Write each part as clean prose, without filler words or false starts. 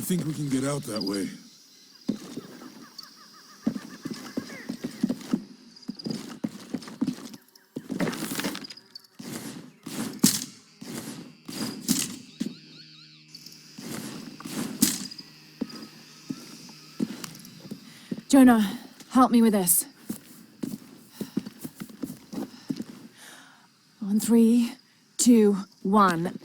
think we can get out that way. Jonah, help me with this. On 3, 2, 1.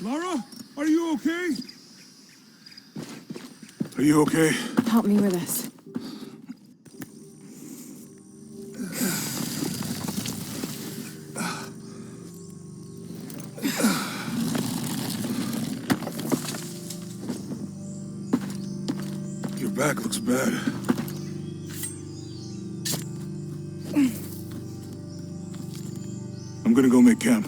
Larah, are you okay? Are you okay? Help me with this. Your back looks bad. I'm gonna go make camp.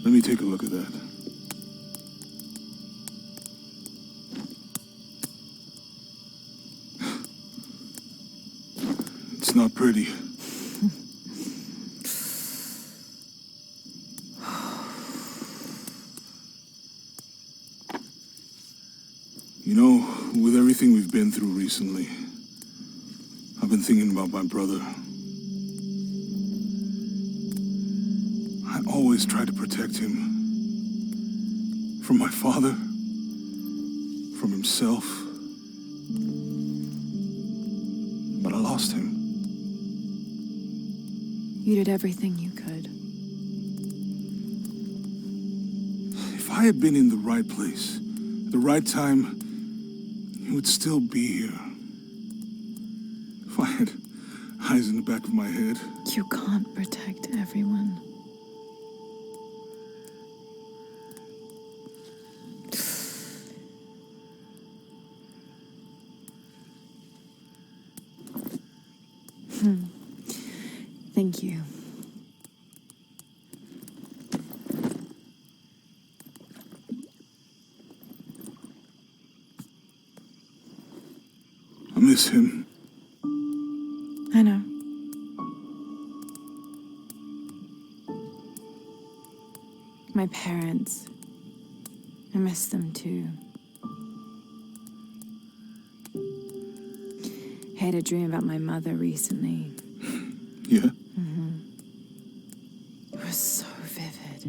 Let me take a look at that. It's not pretty. You know, with everything we've been through recently, I've been thinking about my brother. I always tried to protect him. From my father. From himself. But I lost him. You did everything you could. If I had been in the right place, at the right time, he would still be here. If I had eyes in the back of my head. You can't protect everyone. Thank you. I miss him. I know. My parents. I miss them too. I had a dream about my mother recently. Yeah? It was so vivid.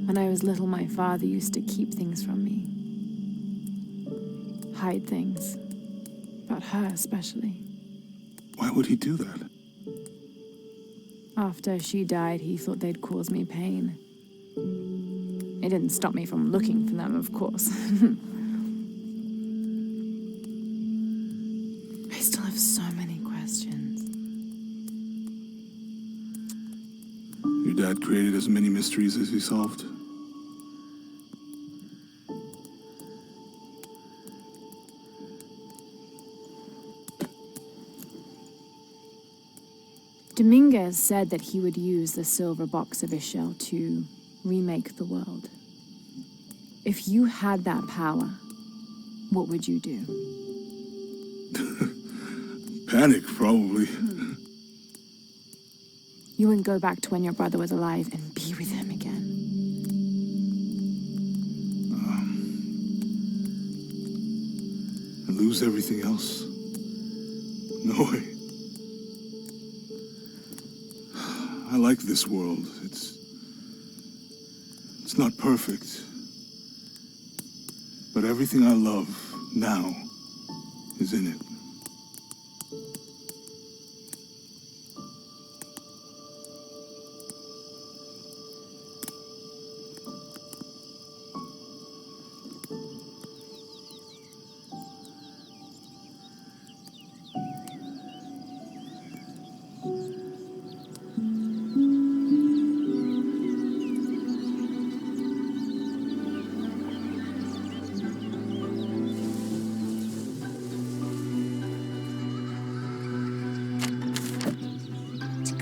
When I was little, my father used to keep things from me. Hide things. About her, especially. Why would he do that? After she died, he thought they'd cause me pain. It didn't stop me from looking for them, of course. I still have so many questions. Your dad created as many mysteries as he solved. Dominguez said that he would use the silver box of Ishel to remake the world. If you had that power, what would you do? Panic, probably. You wouldn't go back to when your brother was alive and be with him again. And lose everything else? No way. I like this world. It's not perfect. But everything I love now is in it.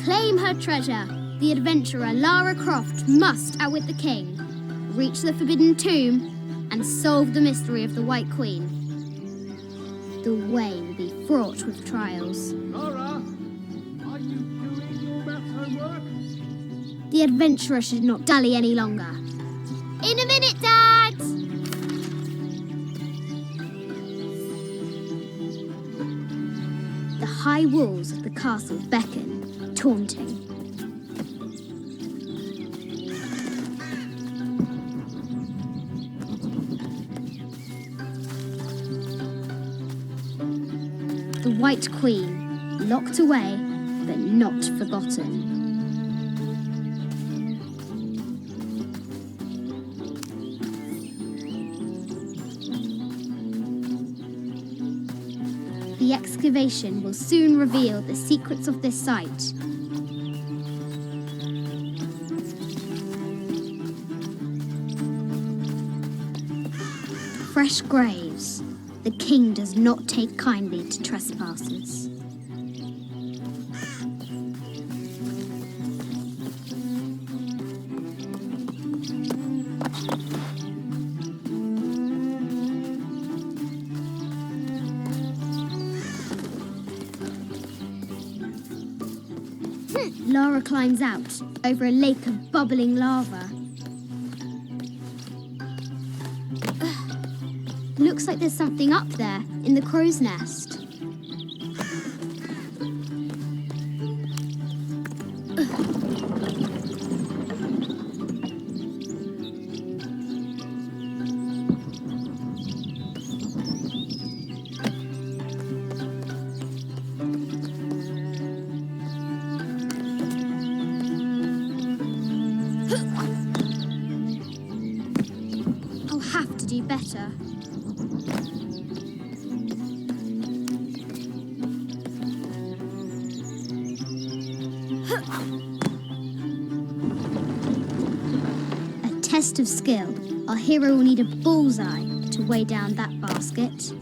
Claim her treasure. The adventurer Lara Croft must outwit the king, reach the forbidden tomb, and solve the mystery of the White Queen. The way will be fraught with trials. Larah, are you doing your math homework? The adventurer should not dally any longer. In a minute, Dad! The high walls of the castle beckon, taunting. The White Queen, locked away, but not forgotten. The excavation will soon reveal the secrets of this site. Fresh graves. The king does not take kindly to trespassers. Larah climbs out over a lake of bubbling lava. Looks like there's something up there in the crow's nest. I'll have to do better. A test of skill. Our hero will need a bullseye to weigh down that basket.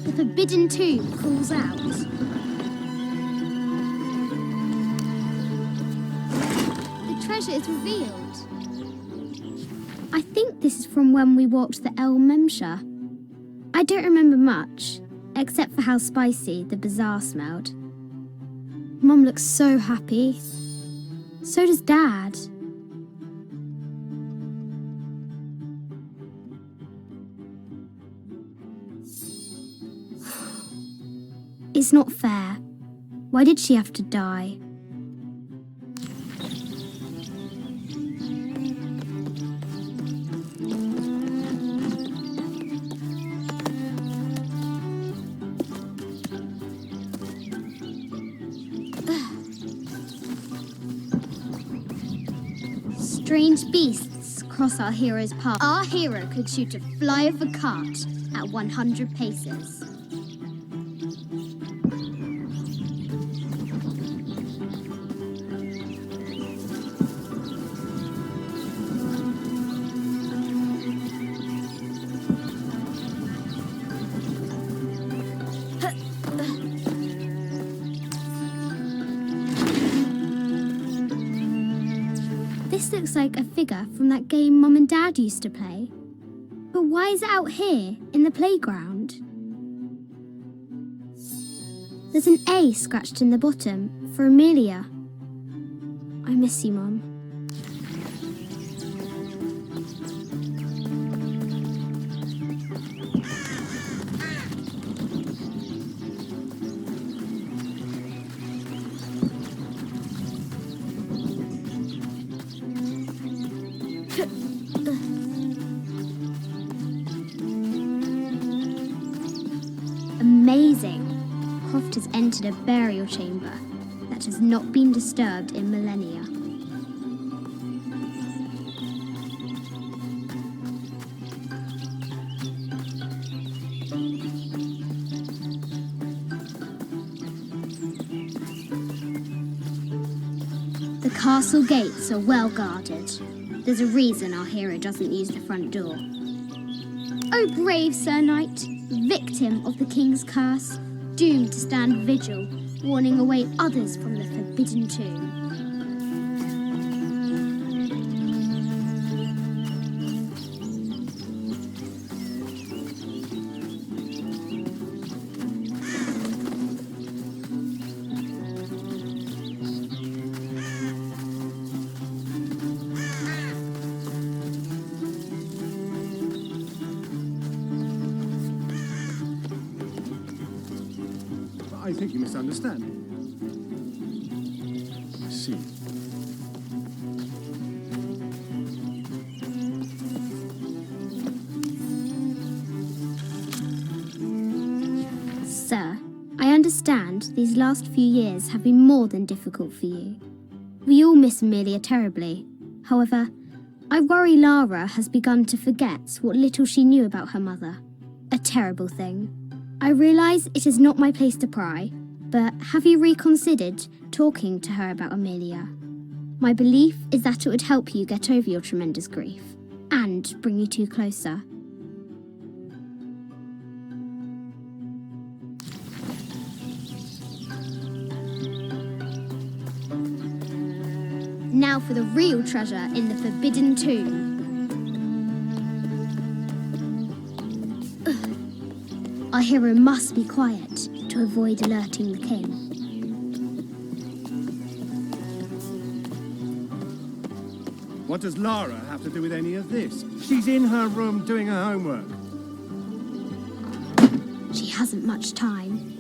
The forbidden tomb calls out. The treasure is revealed. I think this is from when we walked the El Memsha. I don't remember much, except for how spicy the bazaar smelled. Mum looks so happy. So does Dad. It's not fair. Why did she have to die? Strange beasts cross our hero's path. Our hero could shoot a fly of a cart at 100 paces. This looks like a figure from that game Mum and Dad used to play. But why is it out here, in the playground? There's an A scratched in the bottom, for Amelia. I miss you, Mum. Amazing! Croft has entered a burial chamber that has not been disturbed in millennia. The castle gates are well guarded. There's a reason our hero doesn't use the front door. Oh, brave Sir Knight, victim of the king's curse, doomed to stand vigil, warning away others from the forbidden tomb. I think you misunderstand. I see. Sir, I understand these last few years have been more than difficult for you. We all miss Amelia terribly. However, I worry Larah has begun to forget what little she knew about her mother. A terrible thing. I realise it is not my place to pry, but have you reconsidered talking to her about Amelia? My belief is that it would help you get over your tremendous grief, and bring you two closer. Now for the real treasure in the forbidden tomb. Our hero must be quiet to avoid alerting the king. What does Larah have to do with any of this? She's in her room doing her homework. She hasn't much time.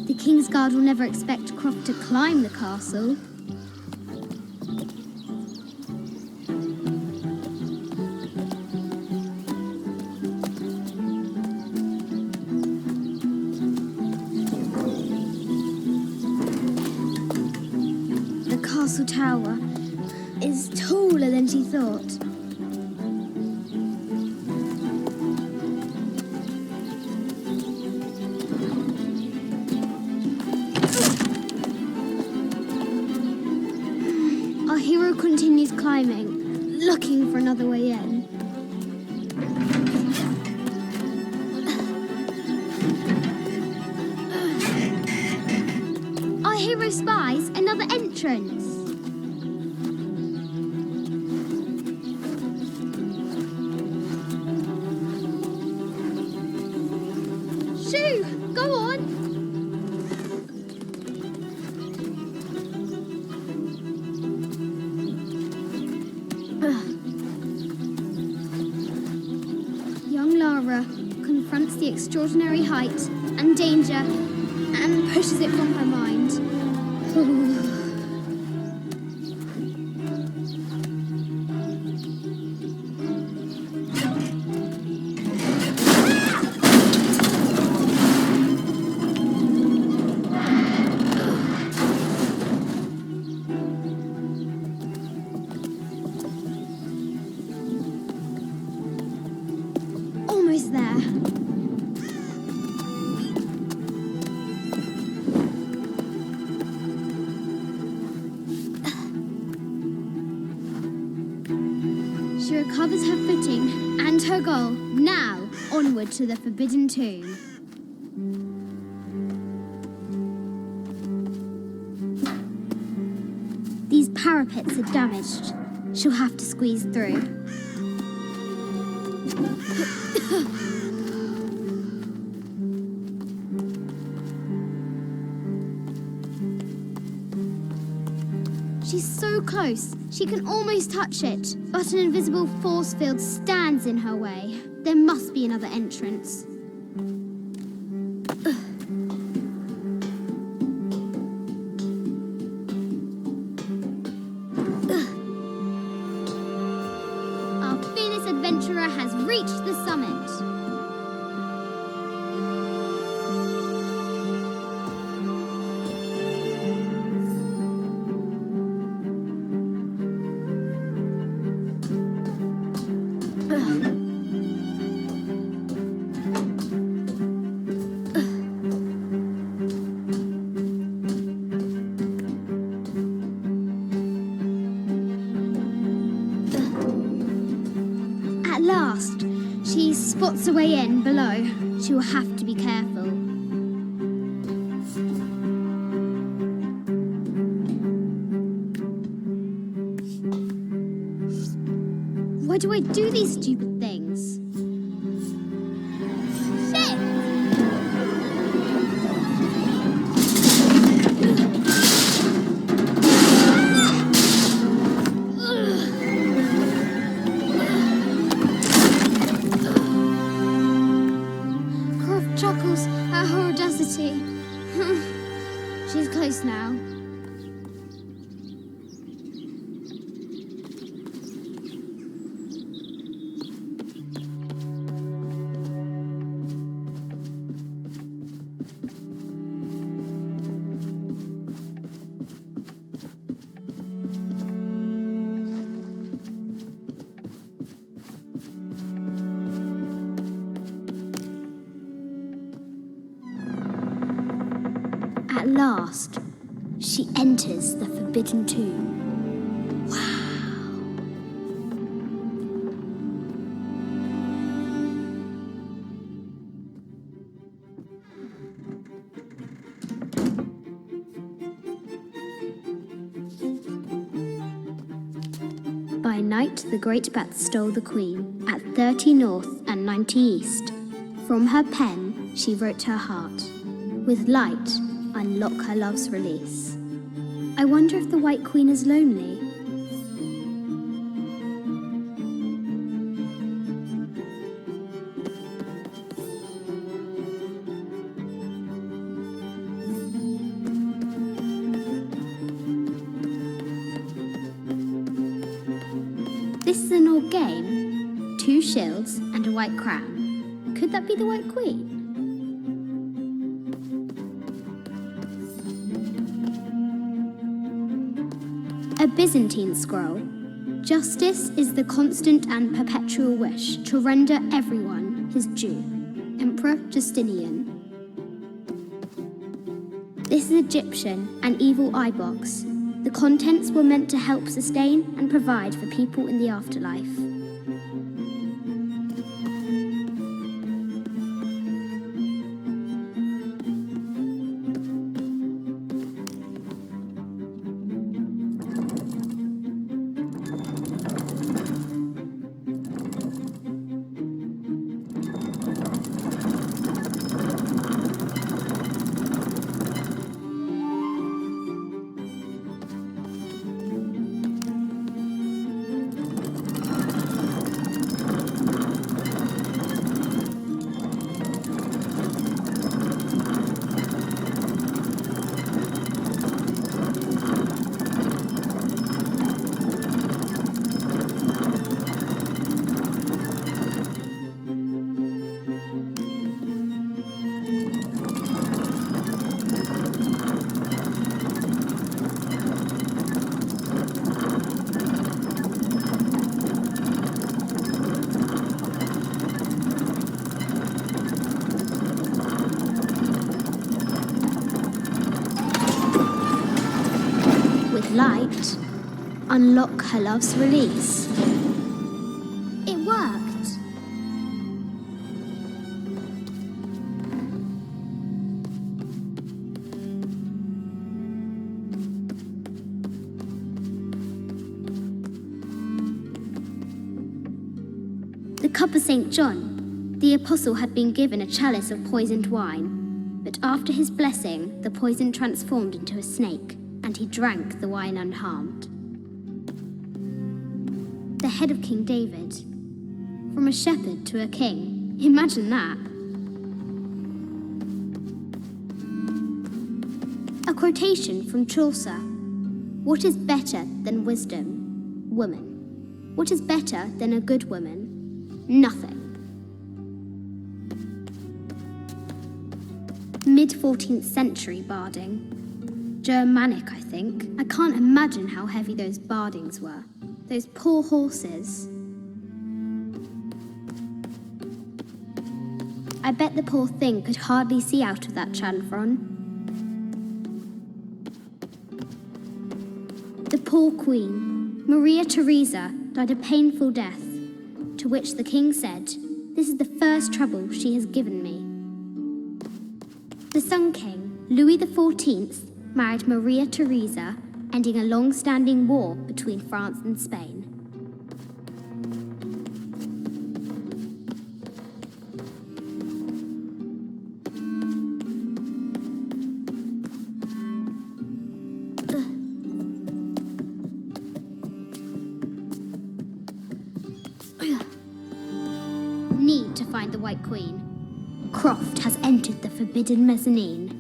The Kingsguard will never expect Croft to climb the castle. The castle tower is taller than she thought. Our hero continues climbing, looking for another way in. Our hero spies another entrance. Shoo! Go on! Young Larah confronts the extraordinary height and danger and pushes it from her mind. Almost there. She recovers her footing and her goal. Now, onward to the Forbidden Tomb. These parapets are damaged. She'll have to squeeze through. She's so close, she can almost touch it, but an invisible force field stands in her way. There must be another entrance. Our fearless adventurer has reached the summit. At last, she spots a way in below. She will have to be careful. Why do I do these stupid things? Shit! Croft chuckles at her audacity. She's close now. At last, she enters the Forbidden Tomb. Wow. By night the great bat stole the queen at 30 north and 90 east. From her pen she wrote her heart. With light, unlock her love's release. I wonder if the White Queen is lonely. This is an old game. 2 shields and a white crown. Could that be the White Queen? A Byzantine scroll. Justice is the constant and perpetual wish to render everyone his due. Emperor Justinian. This is Egyptian, an evil eye box. The contents were meant to help sustain and provide for people in the afterlife. Light, unlock her love's release. It worked. The cup of St. John. The apostle had been given a chalice of poisoned wine, but after his blessing, the poison transformed into a snake, and he drank the wine unharmed. The head of King David. From a shepherd to a king. Imagine that. A quotation from Chaucer. What is better than wisdom? Woman. What is better than a good woman? Nothing. Mid-14th century barding. Germanic, I think. I can't imagine how heavy those bardings were. Those poor horses. I bet the poor thing could hardly see out of that chanfron. The poor queen, Maria Theresa, died a painful death, to which the king said, "This is the first trouble she has given me." The Sun King, Louis XIV, married Maria Theresa, ending a long-standing war between France and Spain. Need to find the White Queen. Croft has entered the forbidden mezzanine.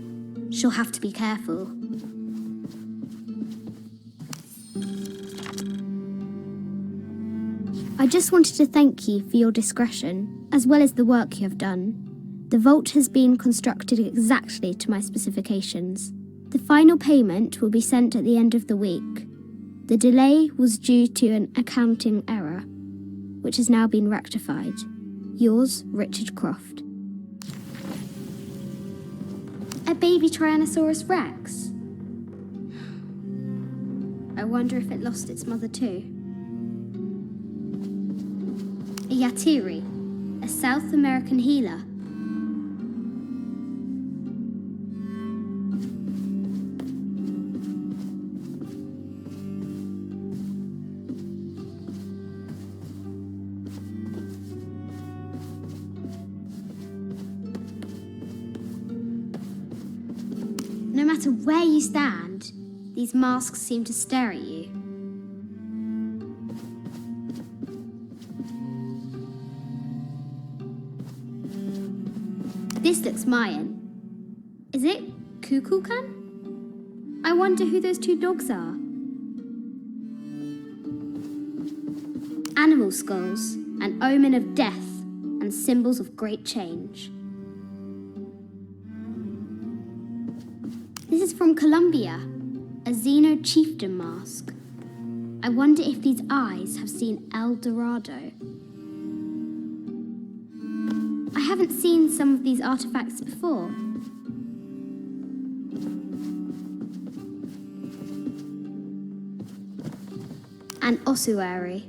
She'll have to be careful. I just wanted to thank you for your discretion, as well as the work you have done. The vault has been constructed exactly to my specifications. The final payment will be sent at the end of the week. The delay was due to an accounting error, which has now been rectified. Yours, Richard Croft. A baby Tyrannosaurus Rex. I wonder if it lost its mother too. A Yatiri, a South American healer. matter where you stand, these masks seem to stare at you. This looks Mayan. Is it Kukulkan? I wonder who those two dogs are. Animal skulls, an omen of death and symbols of great change. This is from Colombia, a Xeno chieftain mask. I wonder if these eyes have seen El Dorado. I haven't seen some of these artifacts before. An ossuary.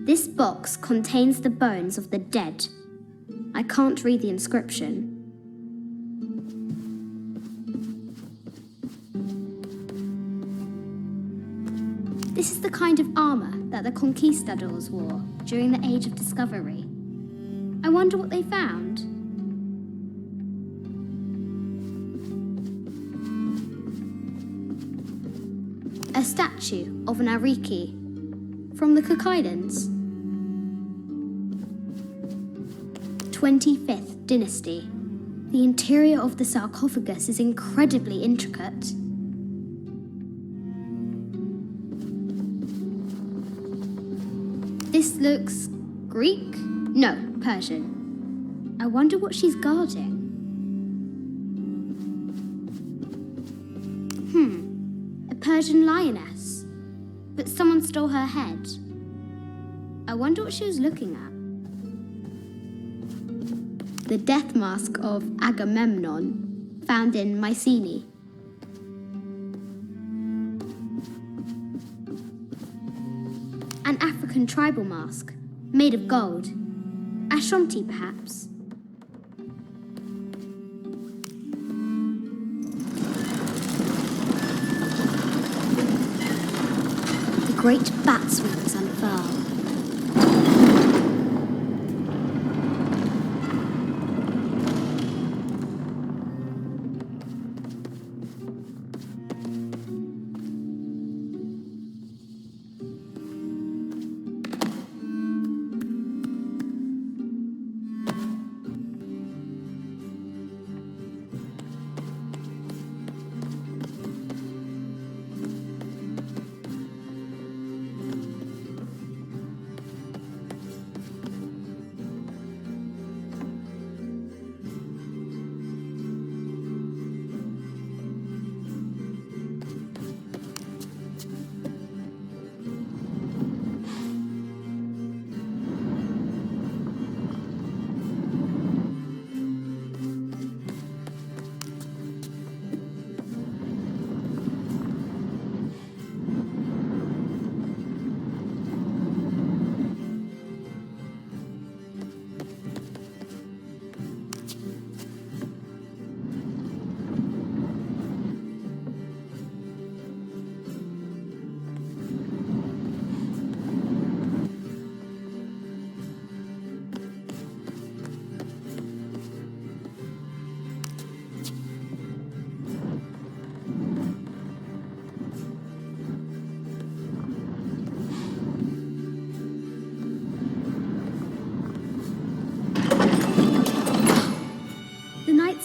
This box contains the bones of the dead. I can't read the inscription. This is the kind of armor that the conquistadors wore during the Age of Discovery. I wonder what they found. A statue of an Ariki from the Cook Islands. 25th Dynasty. The interior of the sarcophagus is incredibly intricate. This looks Greek? No, Persian. I wonder what she's guarding. A Persian lioness. But someone stole her head. I wonder what she was looking at. The death mask of Agamemnon, found in Mycenae. An African tribal mask, made of gold. Ashanti, perhaps. The great bat's wings unfurl.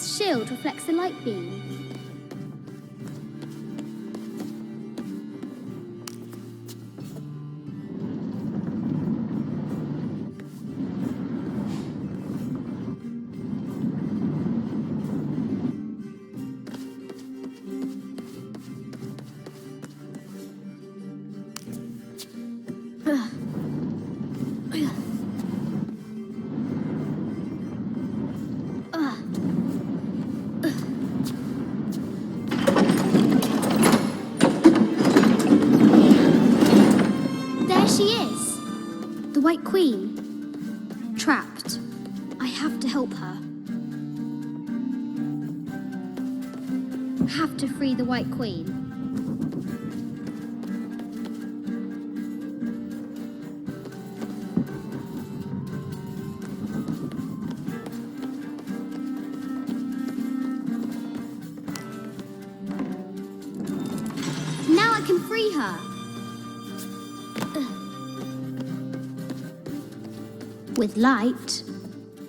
Shield reflects the light beam. The White Queen. Trapped. I have to help her. Have to free the White Queen. free her. With light,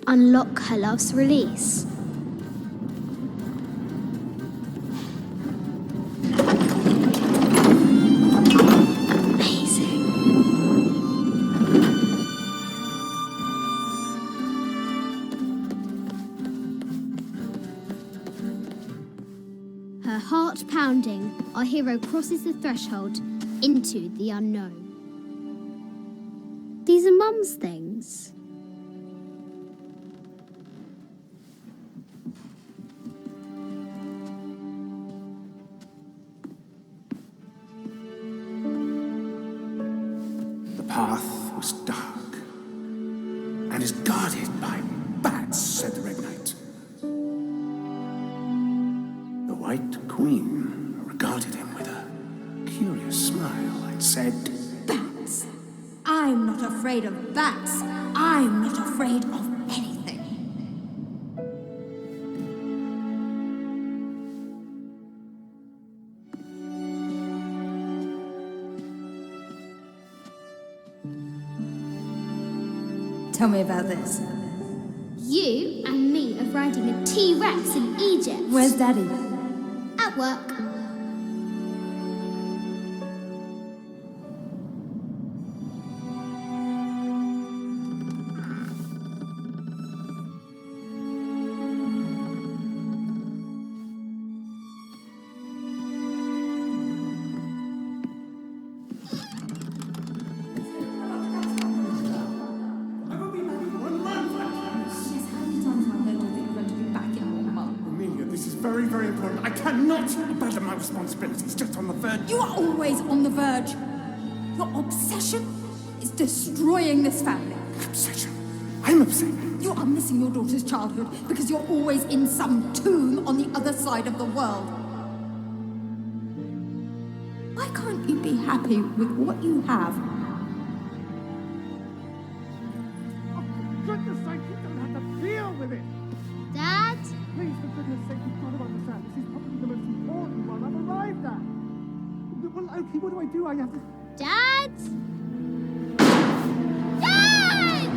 unlock her love's release. Amazing. Her heart pounding, our hero crosses the threshold into the unknown. These are Mum's things. The path was dark and is guarded by bats, said the Red Knight. The White Queen regarded him with a curious smile and said, Bats. I'm not afraid of bats. I'm not afraid of anything. Tell me about this. You and me are riding a T-Rex in Egypt. Where's Daddy? At work. Amelia, this is very, very important. I cannot abandon my responsibilities just on the verge. You are always on the verge. Your obsession is destroying this family. obsession. I'm upset. You are missing your daughter's childhood because you're always in some tomb on the other side of the world. Why can't you be happy with what you have? Oh, for goodness sake, you don't have to deal with it. Dad? Please, for goodness sake, you've got to understand. This is probably the most important one I've arrived at. Well, okay, what do? I have to... Dad? Dad!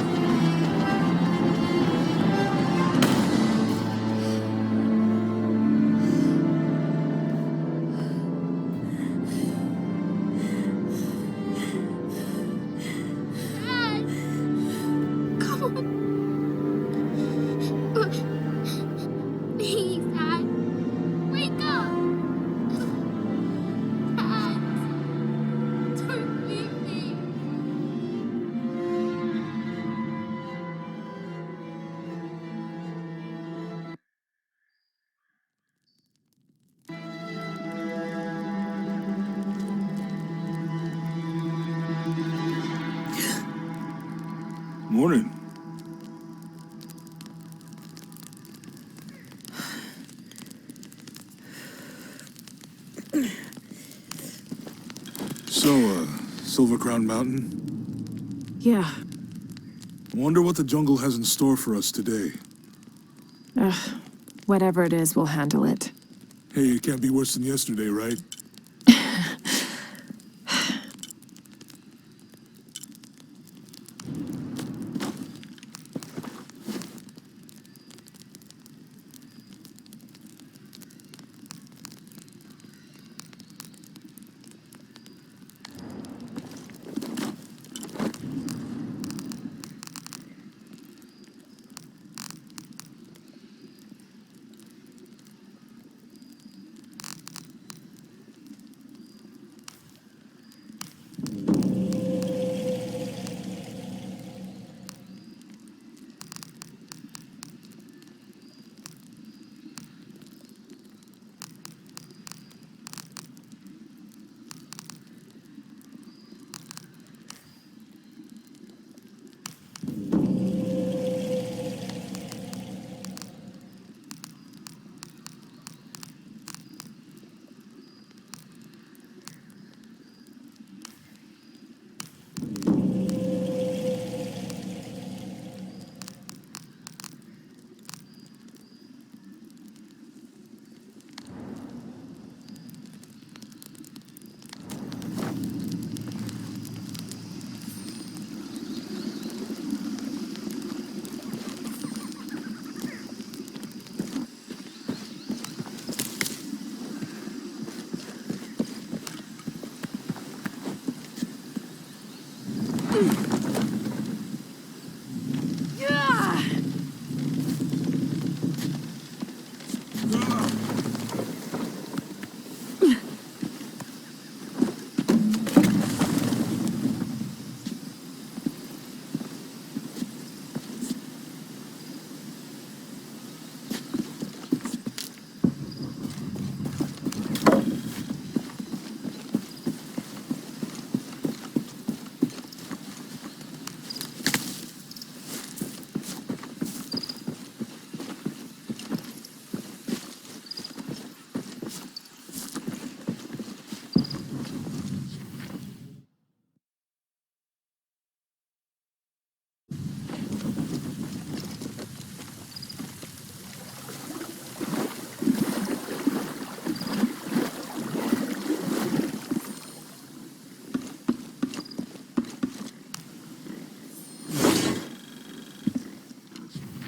Dad! Come on. Please, Dad. Wake up. Dad. Don't leave me. Morning. So, Silver Crown Mountain? Yeah. Wonder what the jungle has in store for us today. Whatever it is, we'll handle it. Hey, it can't be worse than yesterday, right?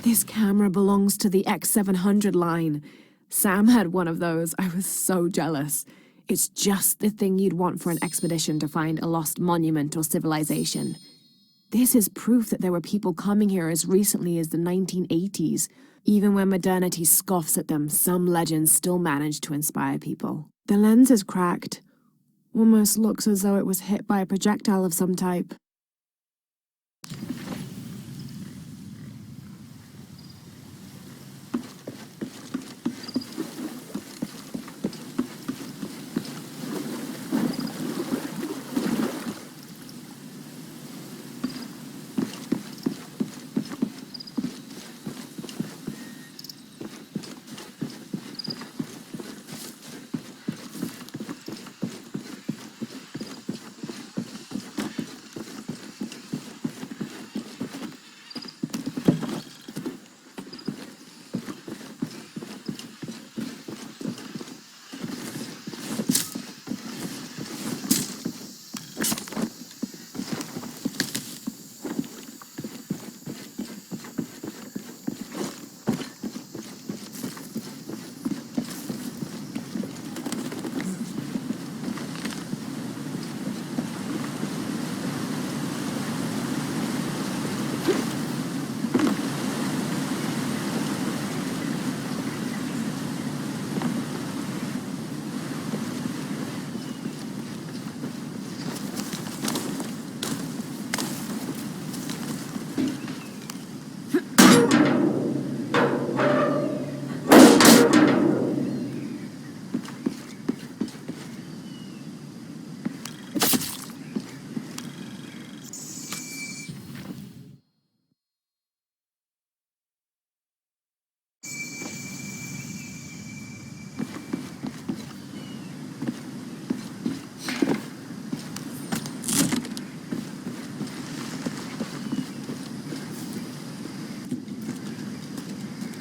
This camera belongs to the X700 line. Sam had one of those. I was so jealous. It's just the thing you'd want for an expedition to find a lost monument or civilization. This is proof that there were people coming here as recently as the 1980s. Even when modernity scoffs at them, some legends still manage to inspire people. The lens is cracked. Almost looks as though it was hit by a projectile of some type.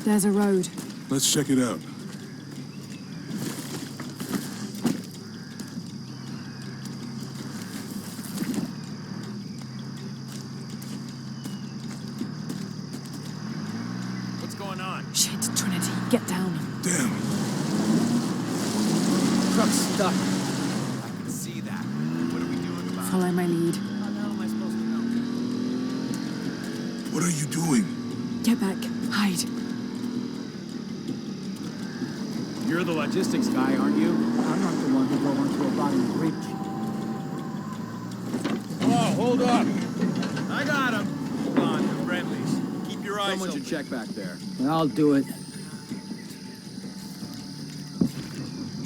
There's a road. Let's check it out. What's going on? Shit, Trinity, get down. Damn. Truck's stuck. I can see that. What are we doing about it? Follow my lead. How the hell am I supposed to know? What are you doing? Get back. Hide. You're the logistics guy, aren't you? I'm not the one who drove onto a rotting bridge. Oh, hold up. I got him. Hold on, they're friendlies. Keep your eyes open. Someone should check back there. I'll do it.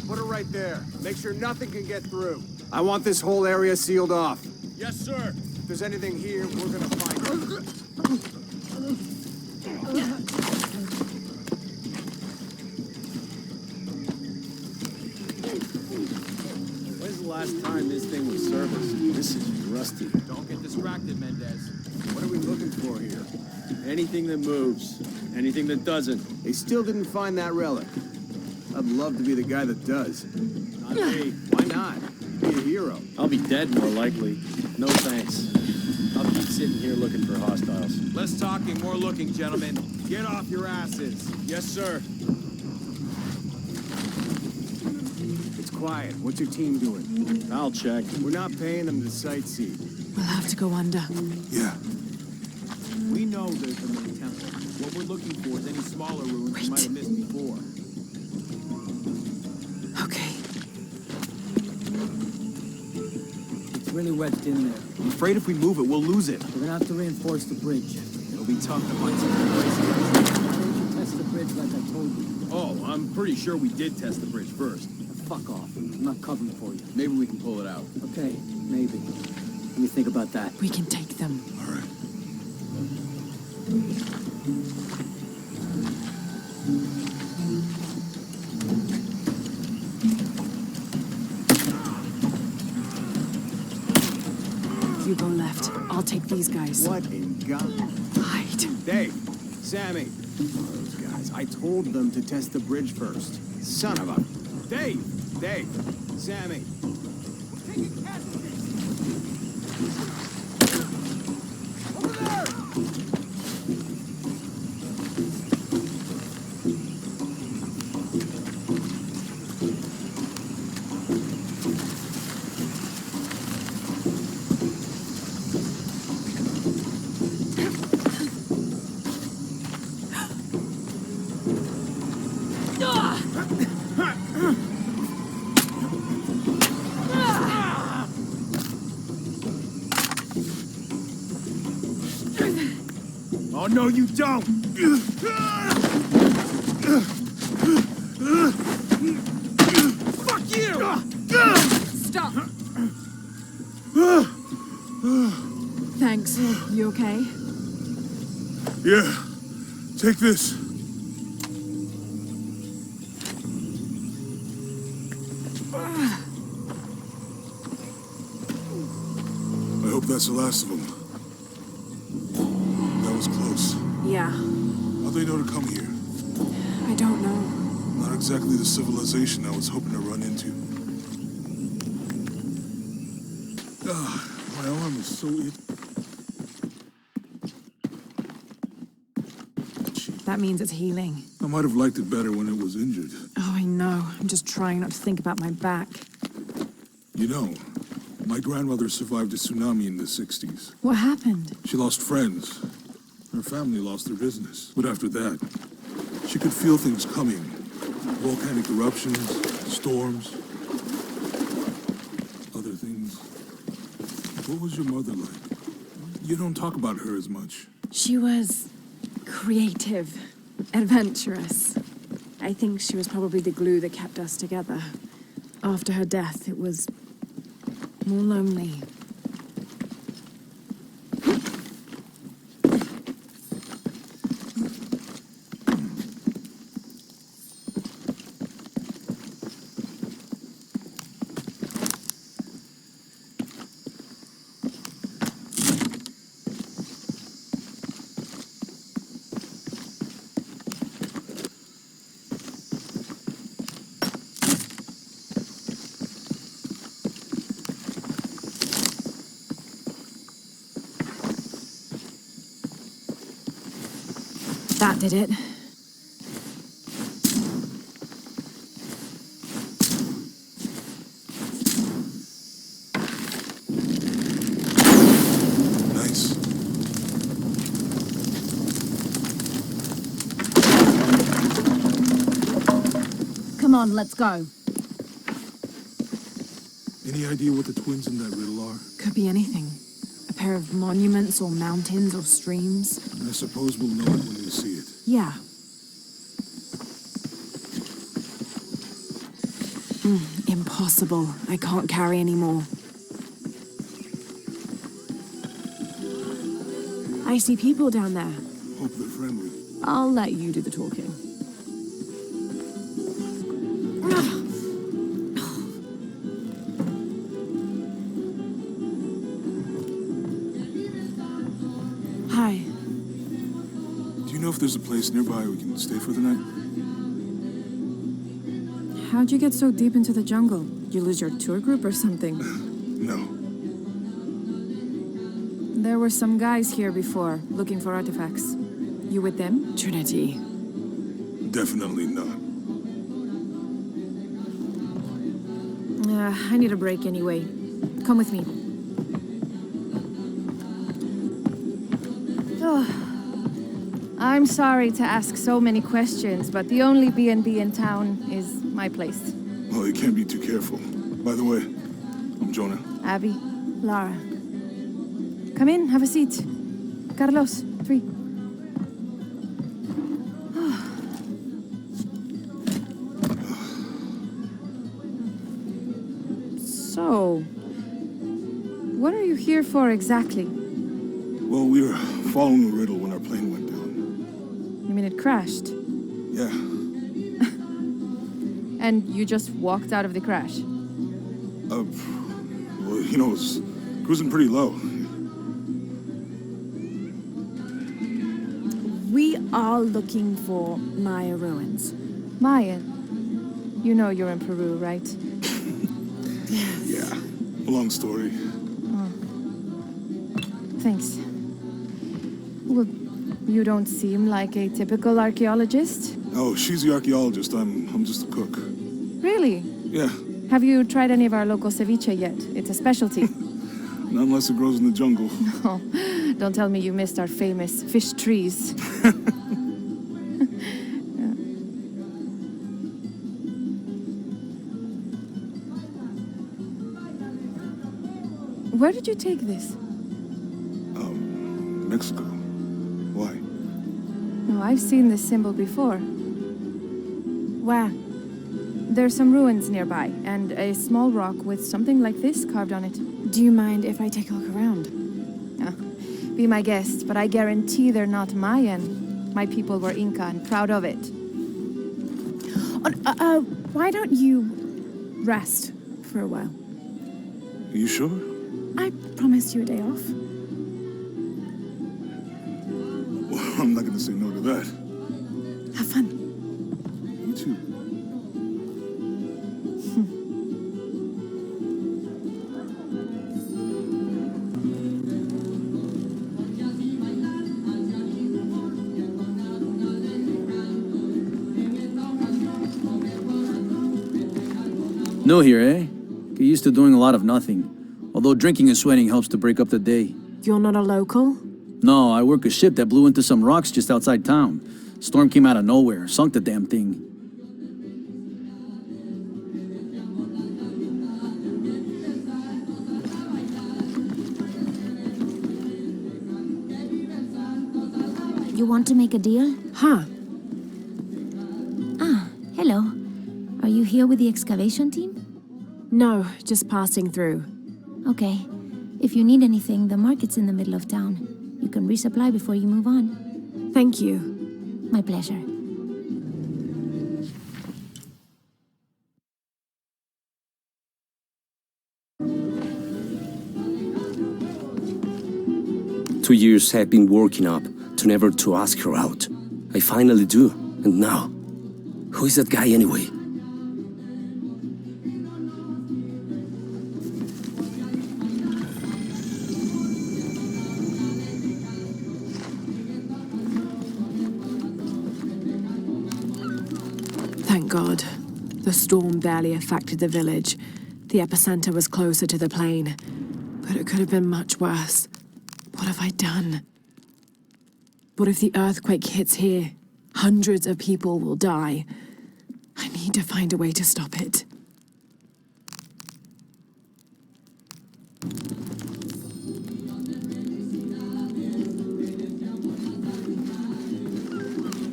Put her right there. Make sure nothing can get through. I want this whole area sealed off. Yes, sir. If there's anything here, we're gonna find it. When's the last time this thing was serviced? This is rusty. Don't get distracted, Mendez. What are we looking for here? Anything that moves. Anything that doesn't. They still didn't find that relic. I'd love to be the guy that does. Not me. Why not? Be a hero. I'll be dead more likely. No thanks. I'll keep sitting here looking for hostiles. Less talking, more looking, gentlemen. Get off your asses. Yes, sir. It's quiet. What's your team doing? I'll check. We're not paying them to sightsee. We'll have to go under. Yeah. We know there's the main temple. What we're looking for is any smaller ruins we might have missed before. Okay. It's really wedged in there. I'm afraid if we move it, we'll lose it. We're gonna have to reinforce the bridge. It'll be tough to find something crazy. Why didn't you test the bridge like I told you? Oh, I'm pretty sure we did test the bridge first. Fuck off. I'm not covering for you. Maybe we can pull it out. Okay, maybe. Let me think about that. We can take them. All right. You go left. I'll take these guys. What in God? Hide. Dave, Sammy. Those guys. I told them to test the bridge first. Son of a... Dave! Dave! Sammy! Oh, no, you don't! Fuck you! Stop! Thanks. You okay? Yeah. Take this. I hope that's the last of them. That was close. Yeah. How'd they know to come here? I don't know. Not exactly the civilization I was hoping to run into. My arm is so That means it's healing. I might have liked it better when it was injured. Oh, I know. I'm just trying not to think about my back. You know, my grandmother survived a tsunami in the 60s. What happened? She lost friends. Her family lost their business. But after that, she could feel things coming. Volcanic eruptions, storms, other things. What was your mother like? You don't talk about her as much. She was creative, adventurous. I think she was probably the glue that kept us together. After her death, it was more lonely. That did it. Nice. Come on, let's go. Any idea what the twins in that riddle are? Could be anything. A pair of monuments or mountains or streams. I suppose we'll know it when we see it. Yeah. Impossible. I can't carry anymore. I see people down there. Hope they're friendly. I'll let you do the talking. Hi. Do you know if there's a place nearby we can stay for the night? How'd you get so deep into the jungle? You lose your tour group or something? No. There were some guys here before, looking for artifacts. You with them? Trinity. Definitely not. I need a break anyway. Come with me. I'm sorry to ask so many questions, but the only B&B in town is my place. Well, you can't be too careful. By the way, I'm Jonah. Abby, Larah. Come in, have a seat. Carlos, 3. So, what are you here for exactly? Well, we were following a riddle when our plane went down. You mean it crashed? Yeah. And you just walked out of the crash? Well, you know, it was cruising pretty low. We are looking for Maya ruins. Maya, you know you're in Peru, right? Yeah. Long story. Thanks. Well, you don't seem like a typical archaeologist. Oh, she's the archaeologist. I'm just a cook. Really? Yeah. Have you tried any of our local ceviche yet? It's a specialty. Not unless it grows in the jungle. Oh, don't tell me you missed our famous fish trees. Where did you take this? Mexico. Why? Oh, I've seen this symbol before. Where? There's some ruins nearby, and a small rock with something like this carved on it. Do you mind if I take a look around? Be my guest, but I guarantee they're not Mayan. My people were Inca and proud of it. Why don't you rest for a while? You sure? I promised you a day off. Well, I'm not gonna say no to that. Have fun. You too. New here, eh? Get used to doing a lot of nothing. Although drinking and sweating helps to break up the day. You're not a local? No, I work a ship that blew into some rocks just outside town. Storm came out of nowhere, sunk the damn thing. You want to make a deal? Huh. Ah, hello. Are you here with the excavation team? No, just passing through. Okay. If you need anything, the market's in the middle of town. You can resupply before you move on. Thank you. My pleasure. Two years I've been working up to never to ask her out. I finally do, and now, who is that guy anyway? Thank God. The storm barely affected the village. The epicenter was closer to the plain. But it could have been much worse. What have I done? What if the earthquake hits here? Hundreds of people will die. I need to find a way to stop it.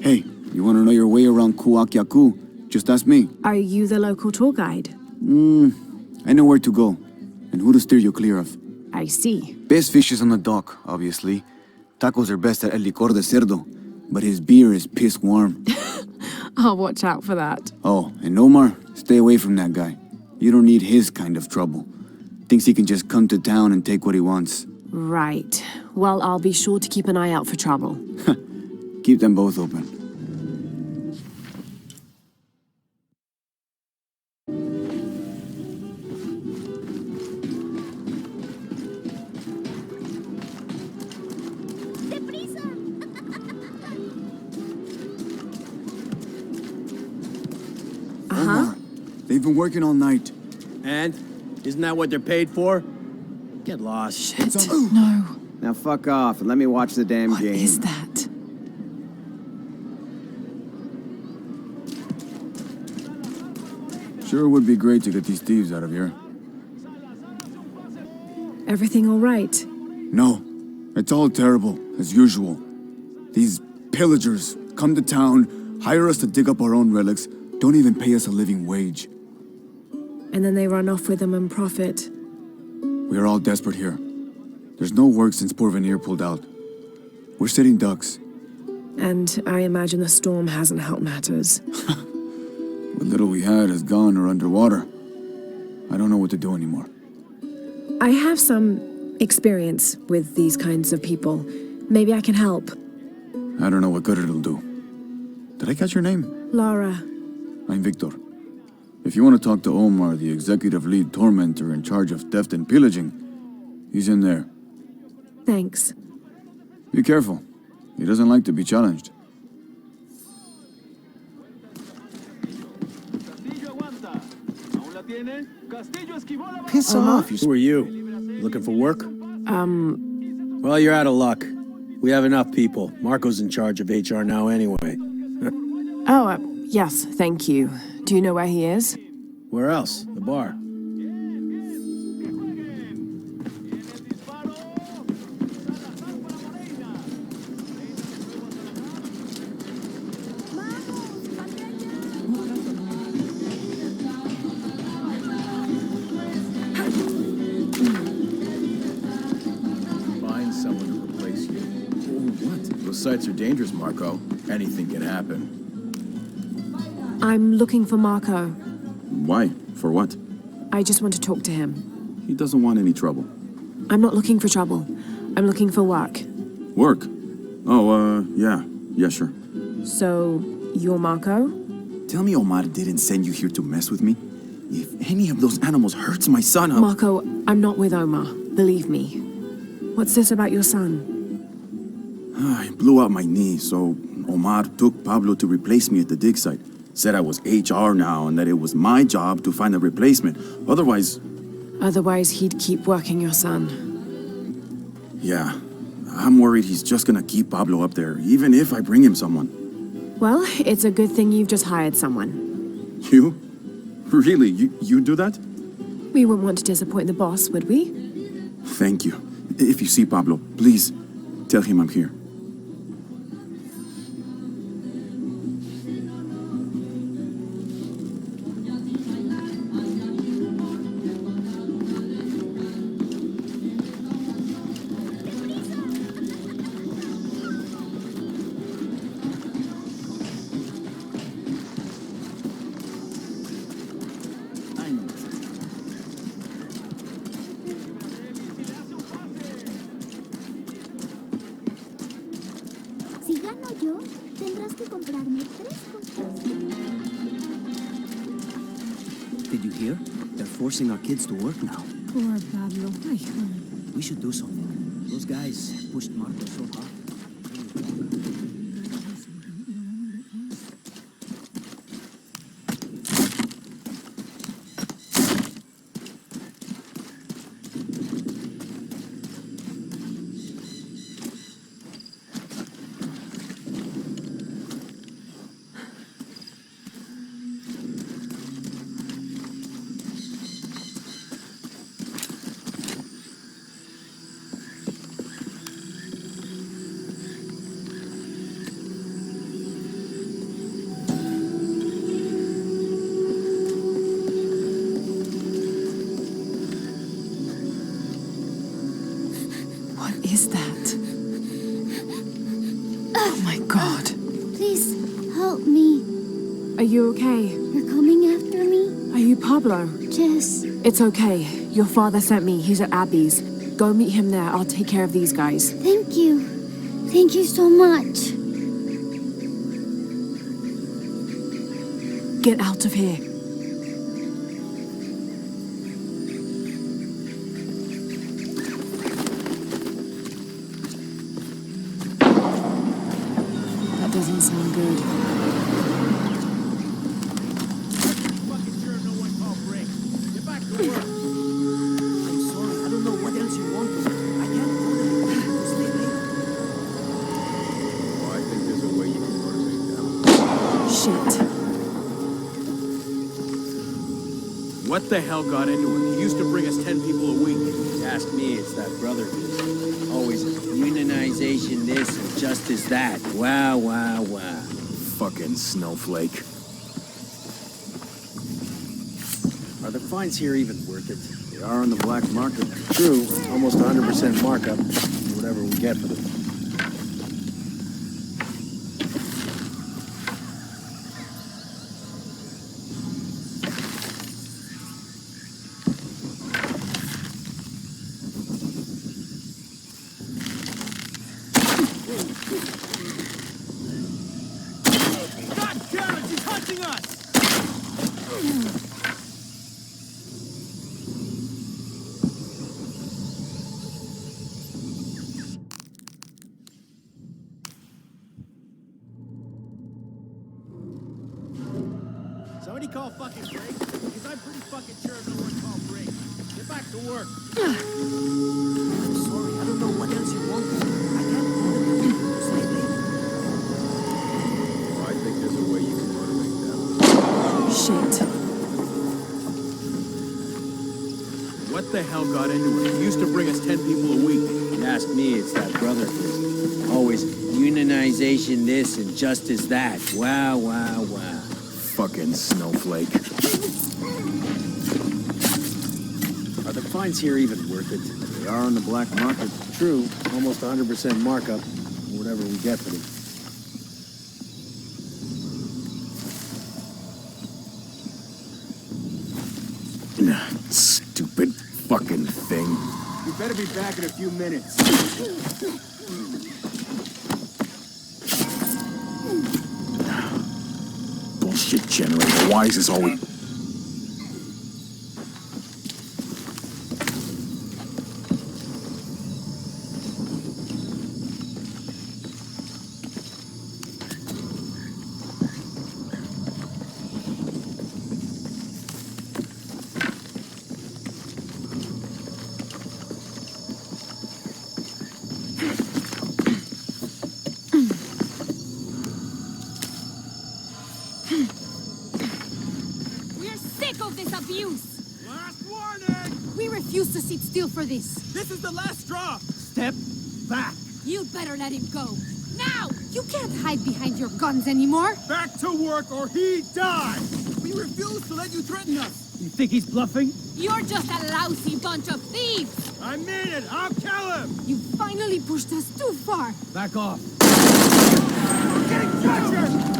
Hey, you want to know your way around Kuakyaku? Just ask me. Are you the local tour guide? I know where to go, and who to steer you clear of. I see. Best fish is on the dock, obviously. Tacos are best at El Licor de Cerdo, but his beer is piss warm. I'll watch out for that. Oh, and Omar, stay away from that guy. You don't need his kind of trouble. Thinks he can just come to town and take what he wants. Right. Well, I'll be sure to keep an eye out for trouble. Keep them both open. They've been working all night. And? Isn't that what they're paid for? Get lost. Shit. No. Now fuck off and let me watch the damn game. What is that? Sure would be great to get these thieves out of here. Everything all right? No, it's all terrible, as usual. These pillagers come to town, hire us to dig up our own relics, don't even pay us a living wage. And then they run off with them and profit. We are all desperate here. There's no work since Porvenir pulled out. We're sitting ducks. And I imagine the storm hasn't helped matters. What little we had is gone or underwater. I don't know what to do anymore. I have some experience with these kinds of people. Maybe I can help. I don't know what good it'll do. Did I catch your name? Larah. I'm Victor. If you want to talk to Omar, the executive lead tormentor in charge of theft and pillaging, he's in there. Thanks. Be careful. He doesn't like to be challenged. Piss off, you... Who are you? Looking for work? Well, you're out of luck. We have enough people. Marco's in charge of HR now anyway. Yes, thank you. Do you know where he is? Where else? The bar. Those sites are dangerous, Marco. Anything can happen. I'm looking for Marco. Why? For what? I just want to talk to him. He doesn't want any trouble. I'm not looking for trouble. I'm looking for work. Work? Oh, yeah. Yeah, sure. So, you're Marco? Tell me Omar didn't send you here to mess with me? If any of those animals hurts my son, I'll... Marco, I'm not with Omar. Believe me. What's this about your son? I blew out my knee, so Omar took Pablo to replace me at the dig site. Said I was HR now and that it was my job to find a replacement. Otherwise... Otherwise, he'd keep working your son. Yeah. I'm worried he's just gonna keep Pablo up there, even if I bring him someone. Well, it's a good thing you've just hired someone. You? Really? You do that? We wouldn't want to disappoint the boss, would we? Thank you. If you see Pablo, please tell him I'm here. Did you hear? They're forcing our kids to work now. Poor Pablo. We should do something. Those guys pushed Marco so hard. Is that? Oh my God. Please, help me. Are you okay? You're coming after me? Are you Pablo? Yes. It's okay. Your father sent me. He's at Abby's. Go meet him there. I'll take care of these guys. Thank you. Thank you so much. Get out of here. Doesn't sound good. Fucking sure no one called break. Get back to work. I'm sorry, I don't know what else you want. I can't go there to stay late. Oh, I think there's a way you can motivate them. Shit. What the hell got into him? He used to bring us 10 people a week. Ask me, it's that brother business. Always unionization this and justice that. Wow, wow, wow. Fucking snowflake. Are the fines here even worth it? They are on the black market. True, almost 100% markup. Whatever we get for them. Somebody call fucking break? Because I'm pretty fucking sure no one called break. Get back to work. I'm sorry, I don't know what else you want. I can't go there to stay late. Oh, I think there's a way you can motivate them. Shit. What the hell got into him? He used to bring us 10 people a week. Ask me, it's that brother business. Always unionization this and justice that. Wow, wow, wow. Fucking snowflake. Are the fines here even worth it? They are on the black market. True, almost 100% markup. or whatever we get for them. Stupid fucking thing. You better be back in a few minutes. Bullshit generator. Why is this always... For this. This is the last straw! Step back! You'd better let him go. Now! You can't hide behind your guns anymore! Back to work or he dies! We refuse to let you threaten us! You think he's bluffing? You're just a lousy bunch of thieves! I mean it! I'll kill him! You finally pushed us too far! Back off! We're getting captured!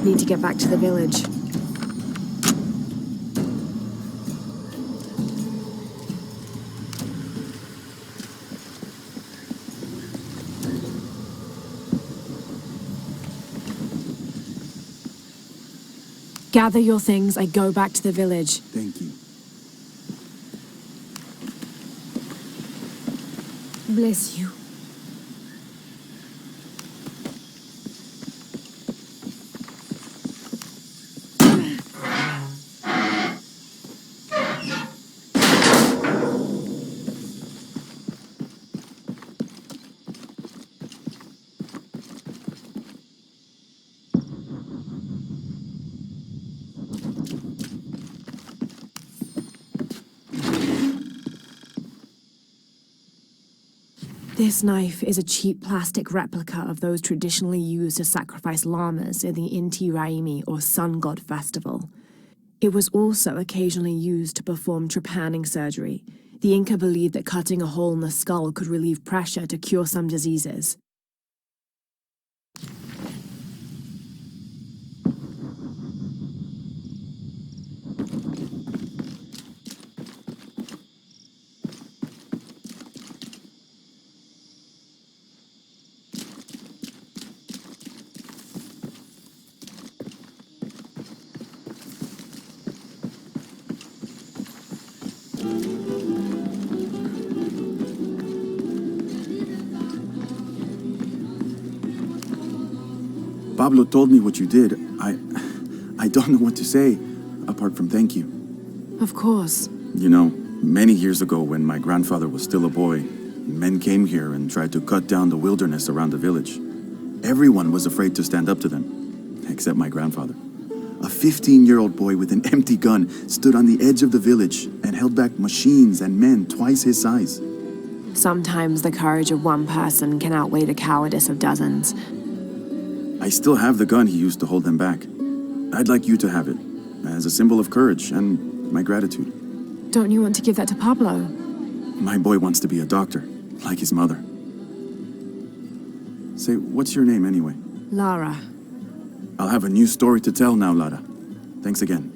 Need to get back to the village. Gather your things, I go back to the village. Thank you. Bless you. This knife is a cheap plastic replica of those traditionally used to sacrifice llamas in the Inti Raymi or Sun God Festival. It was also occasionally used to perform trepanning surgery. The Inca believed that cutting a hole in the skull could relieve pressure to cure some diseases. Pablo told me what you did. I don't know what to say, apart from thank you. Of course. You know, many years ago when my grandfather was still a boy, men came here and tried to cut down the wilderness around the village. Everyone was afraid to stand up to them, except my grandfather. A 15-year-old boy with an empty gun stood on the edge of the village and held back machines and men twice his size. Sometimes the courage of one person can outweigh the cowardice of dozens. I still have the gun he used to hold them back. I'd like you to have it, as a symbol of courage and my gratitude. Don't you want to give that to Pablo? My boy wants to be a doctor, like his mother. Say, what's your name anyway? Larah. I'll have a new story to tell now, Larah. Thanks again.